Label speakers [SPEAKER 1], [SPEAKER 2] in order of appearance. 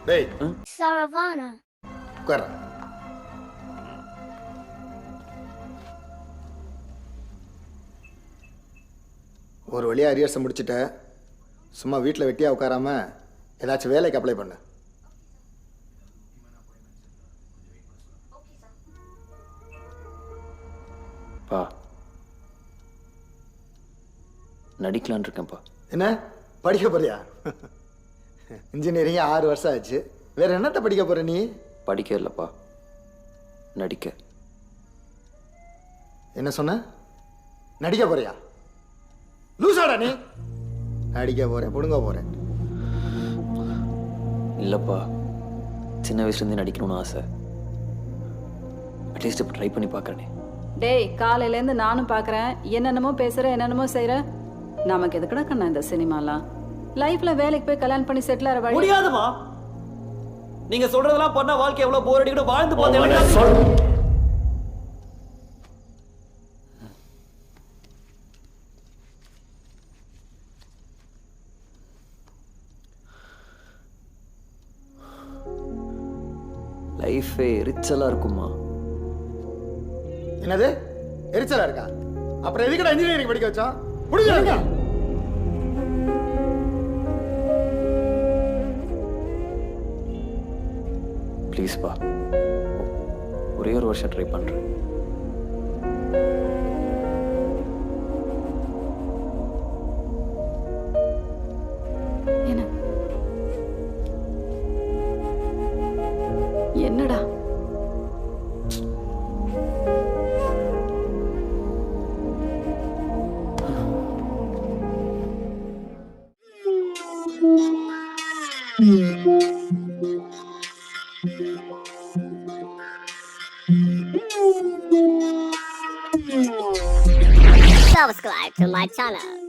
[SPEAKER 1] டேய்
[SPEAKER 2] Saravana.
[SPEAKER 1] உட்கார. ஒரு வழியா அரியர்ஸை முடிச்சுட்ட. சும்மா வீட்டில் வெட்டியாக உட்காராம ஏதாச்சும் வேலைக்கு அப்ளை பண்ணு.
[SPEAKER 3] பா நடிக்கலான் இருக்கேன்ப்பா.
[SPEAKER 1] என்ன படிக்க போறியா? இன்ஜினியரிங் 6 வருஷம் ஆச்சு. வேற என்னத்த படிக்க போற நீ?
[SPEAKER 3] படிக்க இல்லைப்பா, நடிக்க.
[SPEAKER 1] என்ன சொன்ன? நடிக்க போறியா? லூசாடா நீ? நடிக்க போறேன், புடுங்க போறேன்.
[SPEAKER 3] இல்லைப்பா, சின்ன வயசுலேருந்தே நடிக்கணும்னு ஆசை. அட்லீஸ்ட் இப்போ ட்ரை பண்ணி பார்க்குறேனே.
[SPEAKER 4] டேய், காலையிலேருந்து நானும் பார்க்குறேன். என்னென்னமோ பேசுகிற, என்னென்னமோ செய்கிற. நமக்கு எதுக்குடா கண்ணா இந்த சினிமாலாம்? லைஃப்ல வேலைக்கு போய் கல்யாணம் பண்ணி செட்டில் ஆகிற வழி
[SPEAKER 5] முடியாதுமா. நீங்க சொல்றதெல்லாம் பண்ணா வாழ்க்கை எவ்வளவு போர் அடிக்கணும், வாழ்ந்து போதே.
[SPEAKER 3] லைஃபே எரிச்சலாக இருக்குமா?
[SPEAKER 1] என்னது எரிச்சலா இருக்கா? அப்புறம் எதுக்குடா இன்ஜினியரிங் படிக்க வச்சோம்? முடிஞ்சுங்க.
[SPEAKER 3] ப்ளீஸ்ப்பா, ஒரே ஒரு வருஷம் ட்ரை பண்ணுறேன்.
[SPEAKER 4] என்னடா
[SPEAKER 2] Subscribe to my channel.